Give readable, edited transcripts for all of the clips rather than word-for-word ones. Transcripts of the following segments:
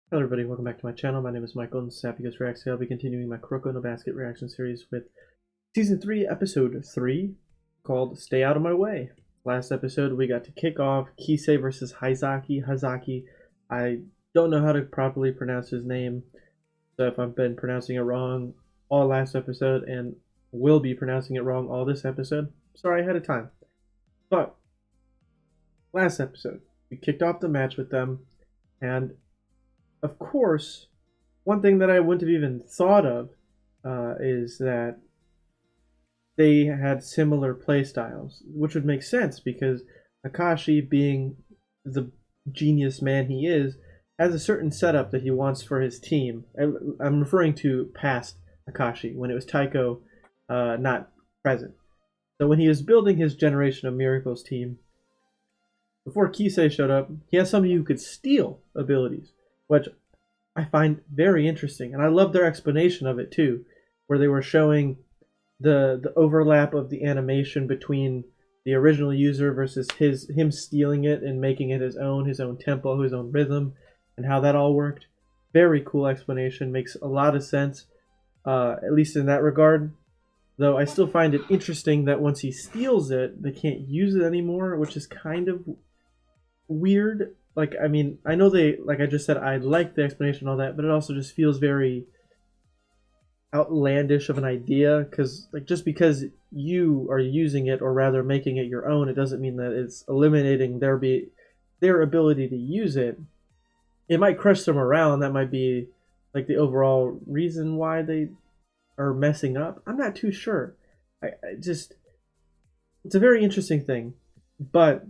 Hello everybody, welcome back to my channel. My name is Michael and Sappy Goes Reacts. I'll be continuing my Kuroko no Basket reaction series with Season 3, Episode 3, called Stay Out of My Way. Last episode we got to kick off Kisei versus Hazaki. I don't know how to properly pronounce his name, so if I've been pronouncing it wrong all last episode and will be pronouncing it wrong all this episode, sorry ahead of time. But, last episode, we kicked off the match with them, and of course, one thing that I wouldn't have even thought of is that they had similar playstyles, which would make sense because Akashi, being the genius man he is, has a certain setup that he wants for his team. I'm referring to past Akashi, when it was Taiko not present. So when he was building his Generation of Miracles team, before Kisei showed up, he has somebody who could steal abilities, which I find very interesting, and I love their explanation of it too, where they were showing the overlap of the animation between the original user versus him stealing it and making it his own tempo, his own rhythm, and how that all worked. Very cool explanation, makes a lot of sense, at least in that regard. Though I still find it interesting that once he steals it, they can't use it anymore, which is kind of weird. Like, I mean, I know they, like I just said, I like the explanation and all that, but it also just feels very outlandish of an idea, because, like, just because you are using it, or rather making it your own, it doesn't mean that it's eliminating their ability to use it. It might crush them around. That might be, like, the overall reason why they are messing up. I'm not too sure. I just, it's a very interesting thing, but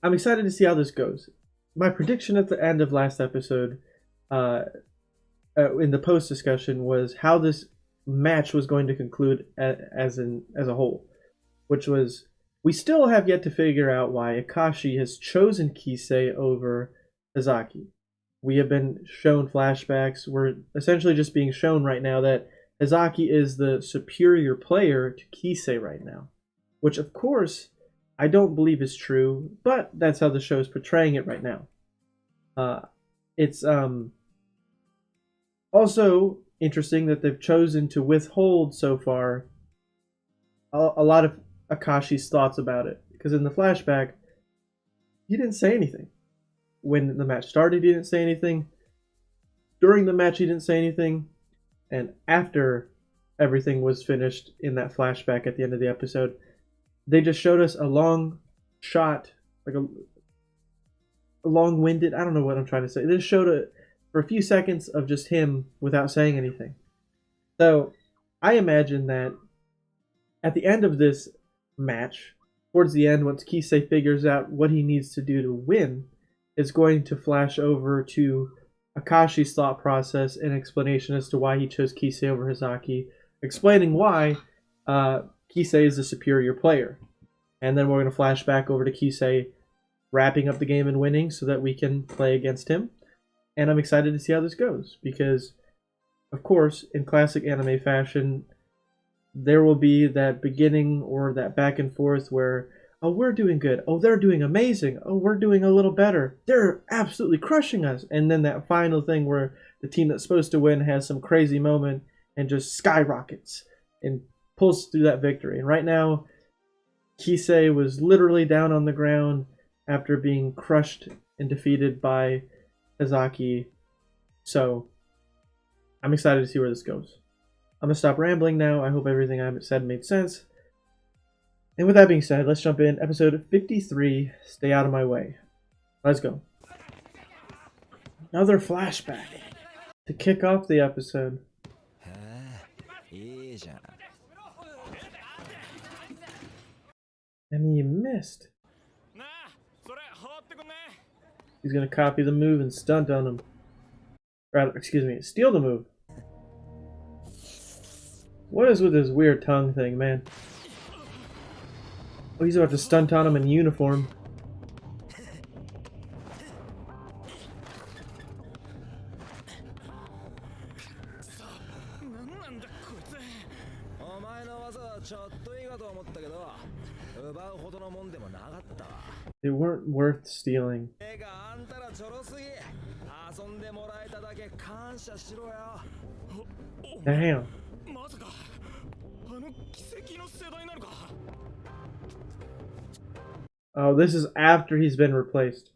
I'm excited to see how this goes. My prediction at the end of last episode, in the post discussion, was how this match was going to conclude as a whole, which was, we still have yet to figure out why Akashi has chosen Kisei over Hazaki. We have been shown flashbacks. We're essentially just being shown right now that Hazaki is the superior player to Kisei right now, which of course I don't believe is true, but that's how the show is portraying it right now. It's also interesting that they've chosen to withhold so far a lot of Akashi's thoughts about it, because in the flashback, he didn't say anything. When the match started, he didn't say anything. During the match, he didn't say anything. And after everything was finished in that flashback at the end of the episode, they just showed us a long shot, like a long-winded, I don't know what I'm trying to say. They just showed it for a few seconds of just him without saying anything. So I imagine that at the end of this match, towards the end, once Kisei figures out what he needs to do to win, is going to flash over to Akashi's thought process and explanation as to why he chose Kisei over Hazaki, explaining why Kisei is the superior player. And then we're going to flash back over to Kisei wrapping up the game and winning so that we can play against him. And I'm excited to see how this goes, because, of course, in classic anime fashion, there will be that beginning or that back and forth where, oh, we're doing good, oh, they're doing amazing, oh, we're doing a little better, they're absolutely crushing us, and then that final thing where the team that's supposed to win has some crazy moment and just skyrockets and pulls through that victory. And right now, Kisei was literally down on the ground after being crushed and defeated by Hazaki. So I'm excited to see where this goes. I'm going to stop rambling now. I hope everything I said made sense. And with that being said, let's jump in. Episode 53, Stay Out of My Way. Let's go. Another flashback to kick off the episode. And he missed. He's going to copy the move and stunt on him. Or, excuse me, steal the move. What is with this weird tongue thing, man? Oh, he's about to stunt on him in uniform. They weren't worth stealing. Damn. Oh, this is after he's been replaced.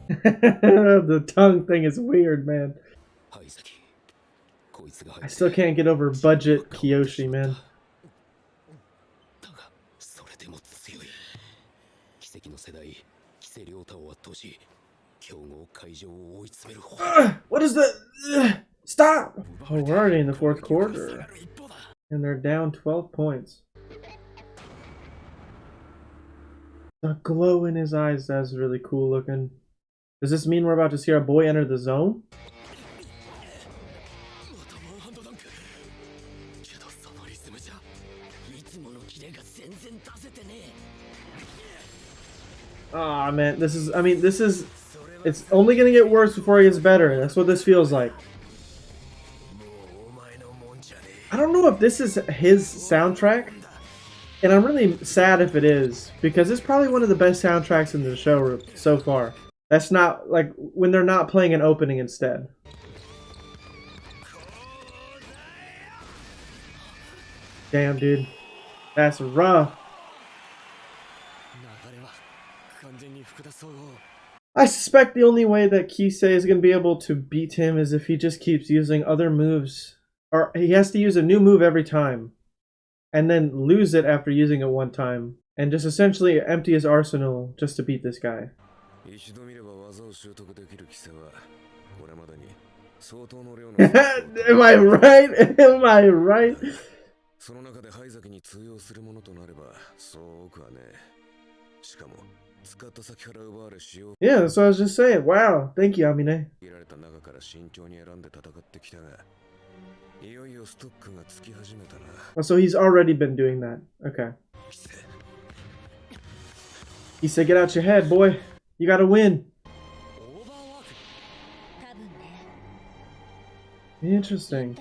The tongue thing is weird, man. I still can't get over budget Kiyoshi, man. What is that? Stop! Oh, we're already in the fourth quarter. And they're down 12 points. The glow in his eyes, that's really cool looking. Does this mean we're about to see our boy enter the zone? Aw, man, this is, it's only gonna get worse before it gets better. That's what this feels like. I don't know if this is his soundtrack, and I'm really sad if it is, because it's probably one of the best soundtracks in the show so far. That's not, like, when they're not playing an opening instead. Damn, dude. That's rough. I suspect the only way that Kisei is going to be able to beat him is if he just keeps using other moves. Or he has to use a new move every time. And then lose it after using it one time. And just essentially empty his arsenal just to beat this guy. Am I right? Am I right? Yeah, that's what I was just saying. Wow, thank you, Amine. Oh, so he's already been doing that. Okay. He said, get out your head, boy. You gotta win. Interesting.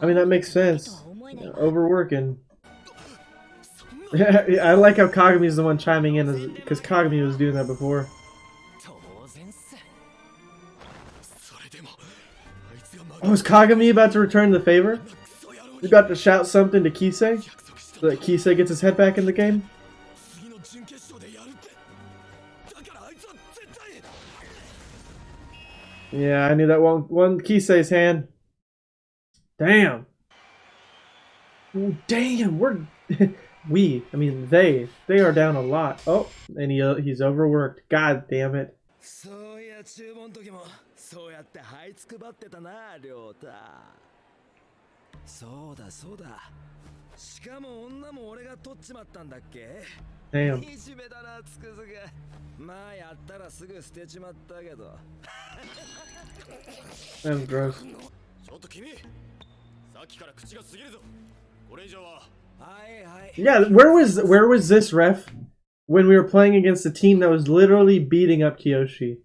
I mean, that makes sense. Yeah, overworking. I like how Kagami's the one chiming in, because Kagami was doing that before. Oh, is Kagami about to return the favor? He's about to shout something to Kisei? So that Kisei gets his head back in the game? Yeah, I knew that one Kisei's hand. Damn. Damn, they are down a lot. Oh, and he's overworked. God damn it. Damn. That was gross. Yeah, where was this ref when we were playing against a team that was literally beating up Kiyoshi?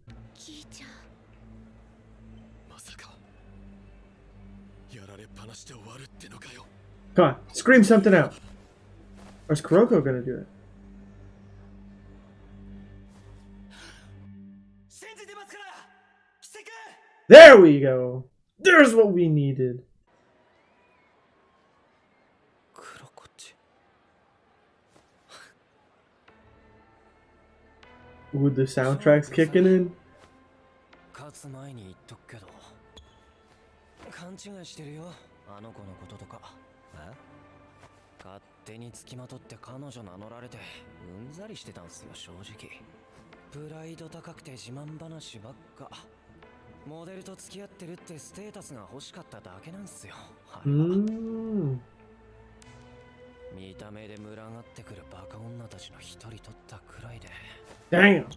Come on, scream something out. Or is Kuroko gonna do it? There we go! There's what we needed! Ooh, the soundtrack's kicking in. Damn.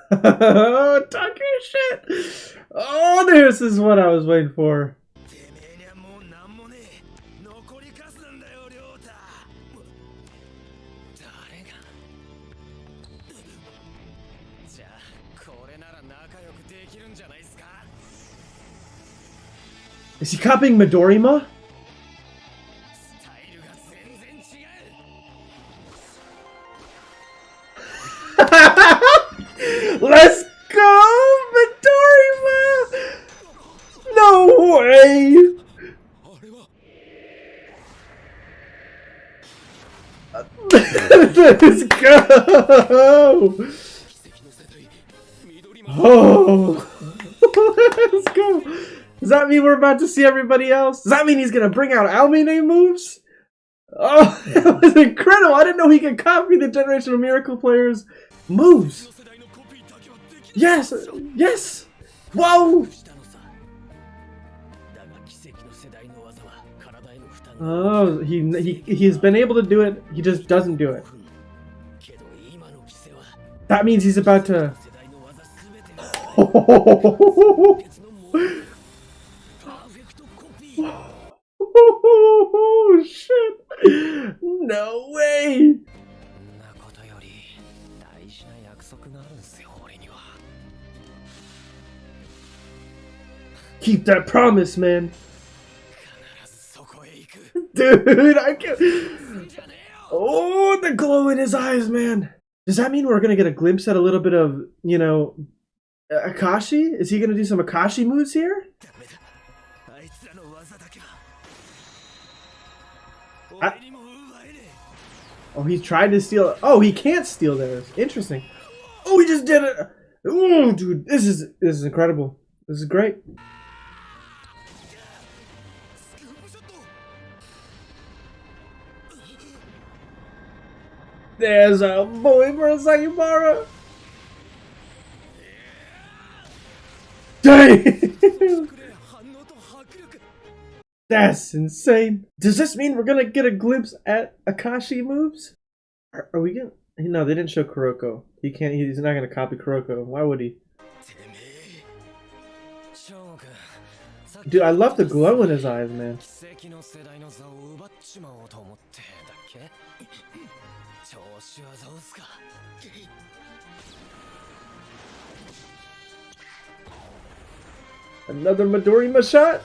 Talk your shit. Oh, this is what I was waiting for. Is he copying Midorima? Let's go, Midorima! No way! Let's go! Oh! Let's go! Does that mean we're about to see everybody else? Does that mean he's gonna bring out Almine moves? Oh, that was incredible! I didn't know he could copy the Generation of Miracle players' moves! Yes! Yes! Whoa! Oh, he's been able to do it, he just doesn't do it. That means he's about to... Oh, shit! No way! Keep that promise, man. Dude, I can't. Oh, the glow in his eyes, man. Does that mean we're gonna get a glimpse at a little bit of, you know, Akashi? Is he gonna do some Akashi moves here? Oh, he tried to steal. Oh, he can't steal theirs. Interesting. Oh, he just did it. Oh, dude, this is incredible. This is great. There's a boy for a Sayonara. Dang! That's insane. Does this mean we're gonna get a glimpse at Akashi moves? Are we gonna? No, they didn't show Kuroko. He can't. He's not gonna copy Kuroko. Why would he? Dude, I love the glow in his eyes, man. Another Midorima shot?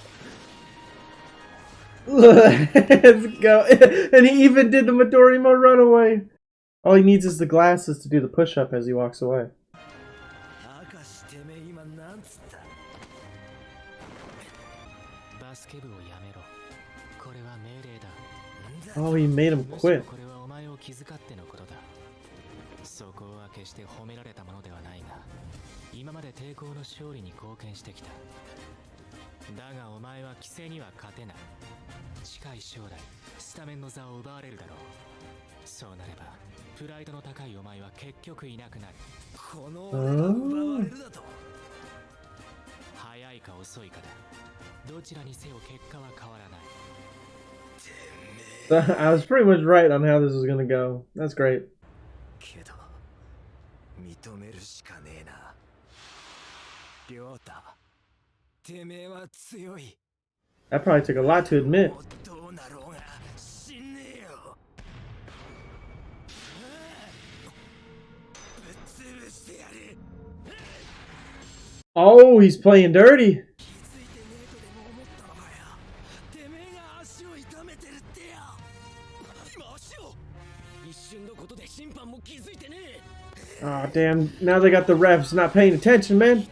Let's go. And he even did the Midorima runaway. All he needs is the glasses to do the push-up as he walks away. Oh, he made him quit. I was pretty much right on how this was gonna go. That's great. That probably took a lot to admit. Oh, he's playing dirty. Oh, damn. Now they got the refs not paying attention, man.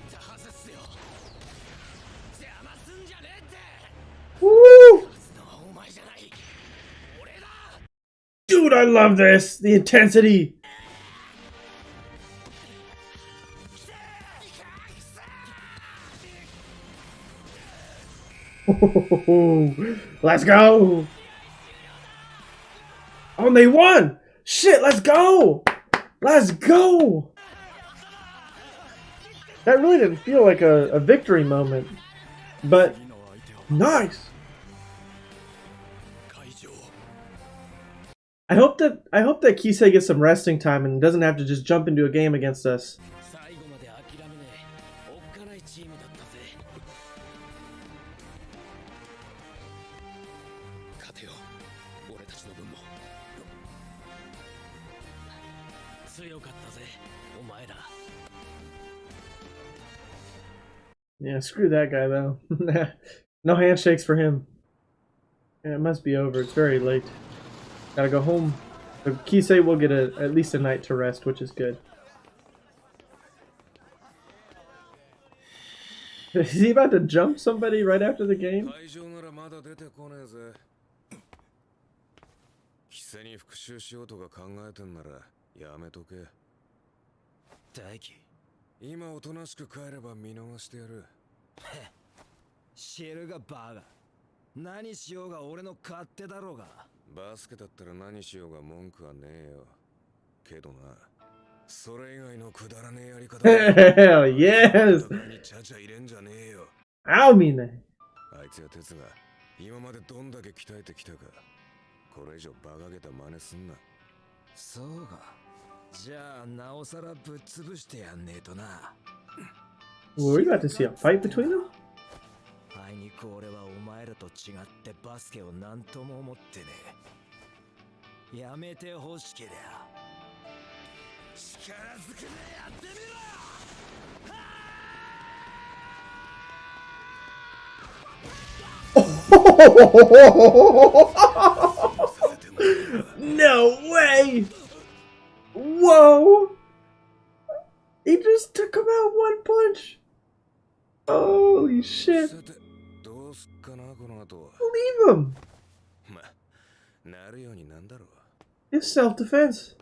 Woo! Dude, I love this. The intensity. Let's go. Oh, and they won. Shit, let's go. Let's go. That really didn't feel like a victory moment, but nice. I hope that Kisei gets some resting time and doesn't have to just jump into a game against us. Yeah, screw that guy though. No handshakes for him. Yeah, it must be over. It's very late. Gotta go home. But Kisei will get at least a night to rest, which is good. Is he about to jump somebody right after the game? 貴勢に復讐しようとか考えてんならやめとけ。大輝、今おとなしく帰れば見逃してやる。知るがバカ。何しようが俺の勝手だろうが。バスケだったら何しようが文句はねえよ。けどな、それ以外のくだらねえやり方。Hell yes! ちゃちゃ入れんじゃねえよ。あうみね。あいつや鉄が今までどんだけ鍛えてきたか。これ以上バカげた真似すんな。そうか。じゃあなおさらぶっ潰してやんねえとな。Were we about to see a fight between them? あいにく俺はお前らと違ってバスケを何とも思ってねえ。やめてほしけりゃ力ずくでやってみろよ。No way! Whoa! He just took him out one punch! Holy shit! Leave him! It's self-defense.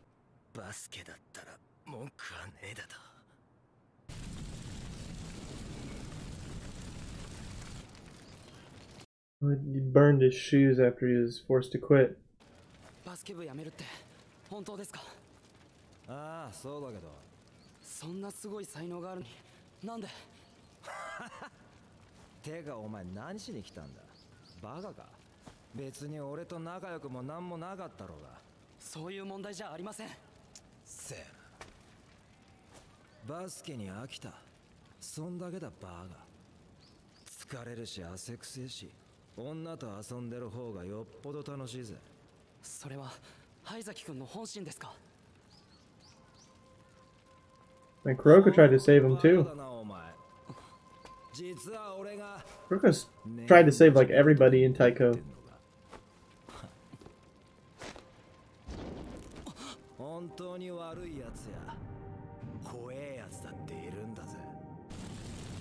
He burned his shoes after he was forced to quit. バスケ部辞めるって本当ですか？ああ、そうだけど。そんなすごい才能があるのになんで？てかお前何しに来たんだ？バカか？別に俺と仲良くもなんもなかったろうが。そういう問題じゃありません。せやな。バスケに飽きた。そんだけだバカ。疲れるし汗くせえし、女と遊んでる方がよっぽど楽しいぜ。それは灰崎くんの本心ですか？ And Kuroko tried to save him too. Kuroko's tried to save like everybody in Taiko.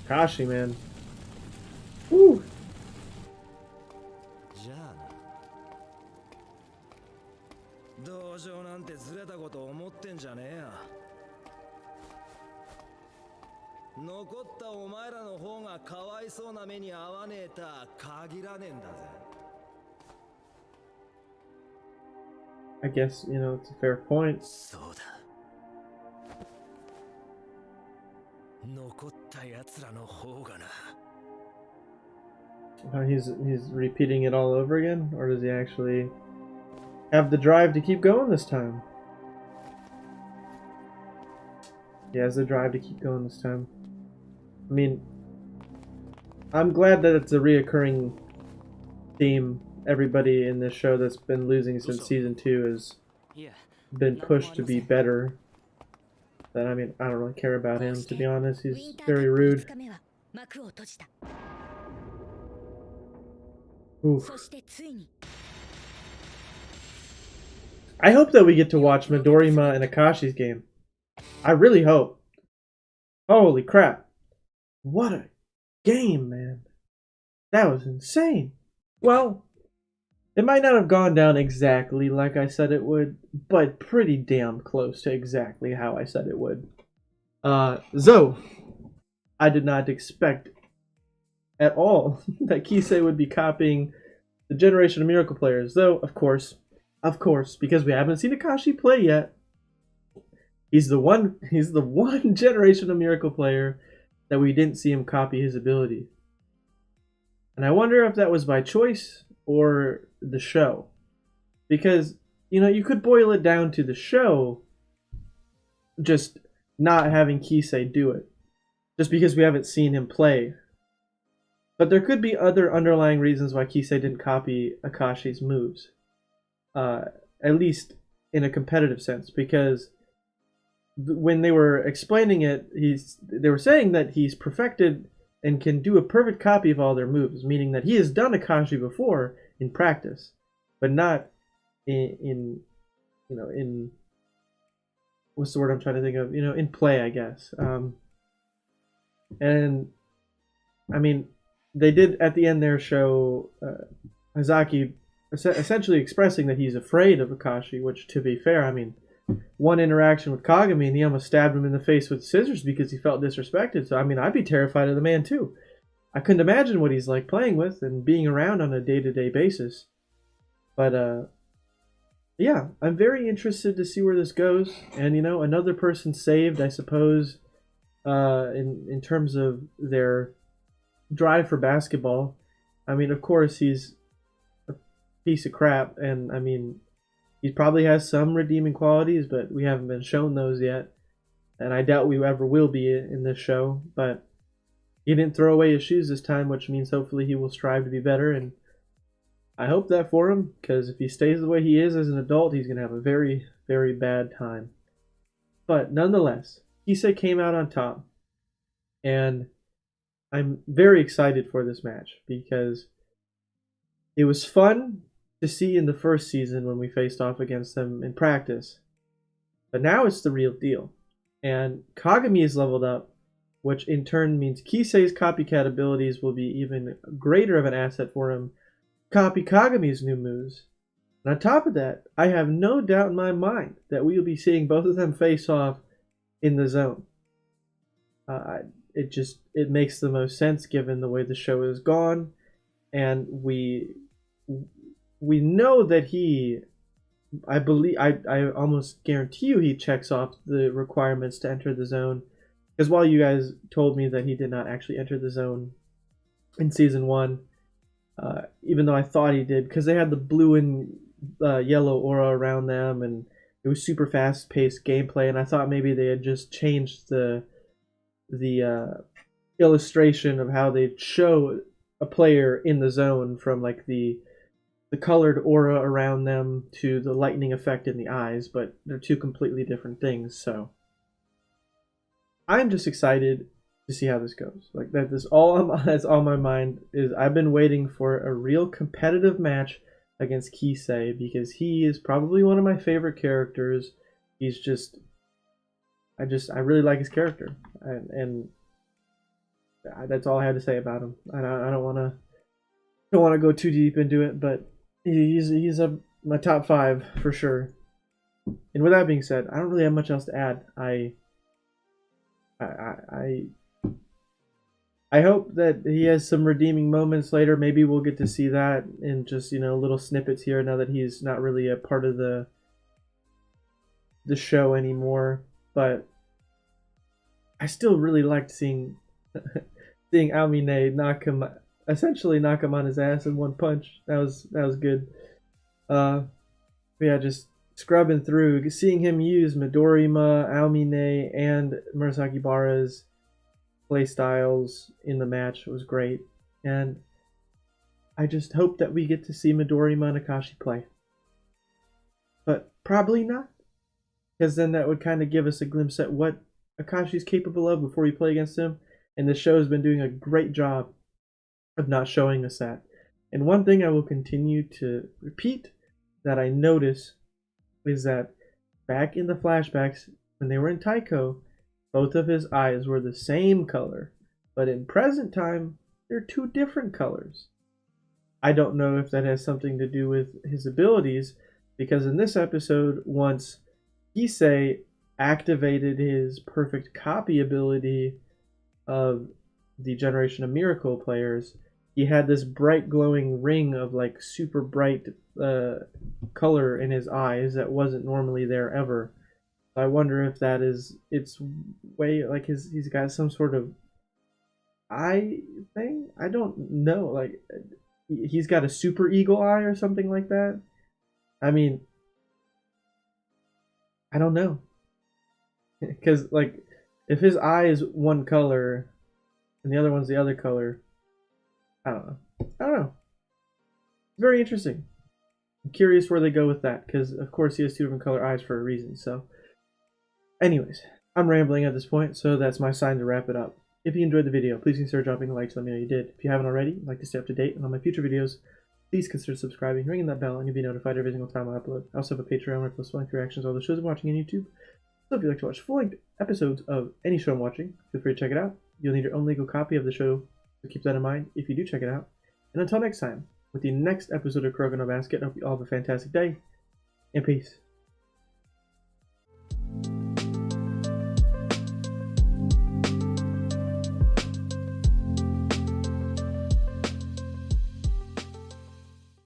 Kashi, man. Woo! 同情なんてずれたこと思ってんじゃねえや。残ったお前らの方がかわいそうな目に遭わねえた限らねえんだぜ。I guess, you know, it's a fair point. そうだ。残った奴らの方がな。He's repeating it all over again, or does he actually have the drive to keep going this time? He has the drive to keep going this time. I mean, I'm glad that it's a reoccurring theme. Everybody in this show that's been losing since season 2 has been pushed to be better. But I mean, I don't really care about him, to be honest. He's very rude. Oof. I hope that we get to watch Midorima and Akashi's game. I really hope. Holy crap. What a game, man. That was insane. Well, it might not have gone down exactly like I said it would, but pretty damn close to exactly how I said it would. So, I did not expect at all that Kisei would be copying the Generation of Miracle players, though, of course, because we haven't seen Akashi play yet, he's the one Generation of Miracle player that we didn't see him copy his ability. And I wonder if that was by choice or the show. Because, you know, you could boil it down to the show just not having Kisei do it. Just because we haven't seen him play. But there could be other underlying reasons why Kisei didn't copy Akashi's moves. At least in a competitive sense. Because when they were explaining it, they were saying that he's perfected and can do a perfect copy of all their moves, meaning that he has done Akashi before in practice, but not in what's the word I'm trying to think of? In play, I guess. And I mean, they did at the end there show Hazaki essentially expressing that he's afraid of Akashi, which, to be fair, I mean, one interaction with Kagami and he almost stabbed him in the face with scissors because he felt disrespected. So, I mean, I'd be terrified of the man too. I couldn't imagine what he's like playing with and being around on a day-to-day basis. But, yeah, I'm very interested to see where this goes. And, you know, another person saved, I suppose, in terms of their drive for basketball. I mean, of course, he's a piece of crap, and I mean, he probably has some redeeming qualities, but we haven't been shown those yet, and I doubt we ever will be in this show. But he didn't throw away his shoes this time, which means hopefully he will strive to be better, and I hope that for him, because if he stays the way he is as an adult, he's going to have a very, very bad time. But nonetheless, Kisei came out on top, and I'm very excited for this match because it was fun to see in the first season when we faced off against them in practice. But now it's the real deal. And Kagami is leveled up, which in turn means Kisei's copycat abilities will be even greater of an asset for him. Copy Kagami's new moves. And on top of that, I have no doubt in my mind that we will be seeing both of them face off in the zone. It makes the most sense given the way the show has gone, and we know that I almost guarantee you he checks off the requirements to enter the zone, because while you guys told me that he did not actually enter the zone in season 1, even though I thought he did, because they had the blue and yellow aura around them, and it was super fast-paced gameplay, and I thought maybe they had just changed the illustration of how they show a player in the zone from like the colored aura around them to the lightning effect in the eyes, but they're two completely different things. So I'm just excited to see how this goes. Like that's on my mind is I've been waiting for a real competitive match against Kisei because he is probably one of my favorite characters. He's just I really like his character, and that's all I had to say about him. I don't want to go too deep into it, but he's my top 5 for sure. And with that being said, I don't really have much else to add. I hope that he has some redeeming moments later. Maybe we'll get to see that in just little snippets here now that he's not really a part of the show anymore. But I still really liked seeing Aomine essentially knock him on his ass in one punch. That was good. Yeah, just scrubbing through, seeing him use Midorima, Aomine, and Murasaki Bara's play styles in the match was great. And I just hope that we get to see Midorima and Akashi play. But probably not, because then that would kind of give us a glimpse at what Akashi's capable of before we play against him. And the show has been doing a great job of not showing us that. And one thing I will continue to repeat that I notice is that back in the flashbacks, when they were in Taiko, both of his eyes were the same color. But in present time, they're 2 different colors. I don't know if that has something to do with his abilities, because in this episode, once Kisei activated his perfect copy ability of the Generation of Miracle players, he had this bright glowing ring of like super bright color in his eyes that wasn't normally there ever. I wonder if that is its way, like he's got some sort of eye thing. I don't know, like he's got a super eagle eye or something like that. I mean, I don't know, because like if his eye is one color and the other one's the other color, I don't know. Very interesting. I'm curious where they go with that, because of course he has 2 different color eyes for a reason. So anyways, I'm rambling at this point, so that's my sign to wrap it up. If you enjoyed the video, please consider dropping a like to let me know you did. If you haven't already, and like to stay up to date on my future videos, please consider subscribing, ringing that bell, and you'll be notified every single time I upload. I also have a Patreon where I post full-length reactions to all the shows I'm watching on YouTube. So if you'd like to watch full-length episodes of any show I'm watching, feel free to check it out. You'll need your own legal copy of the show So keep that in mind if you do check it out. And until next time, with the next episode of Kuroko no Basket, I hope you all have a fantastic day, and peace.